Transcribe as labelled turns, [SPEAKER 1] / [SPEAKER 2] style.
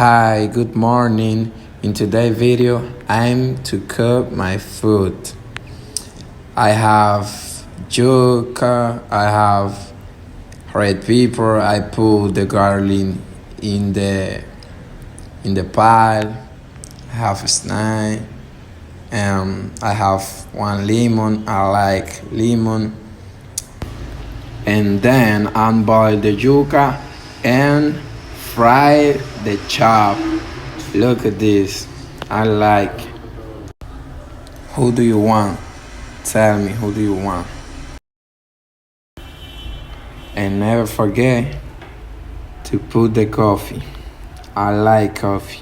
[SPEAKER 1] Hi, good morning. In today's video, I'm to cook my food. I have yuca, I have red pepper. I put the garlic in the pile. I have a snack. I have one lemon. I like lemon. And then unboil the yuca and fry the chop. Look at this. I like. Who do you want? Tell me, who do you want? And never forget to put the coffee. I like coffee.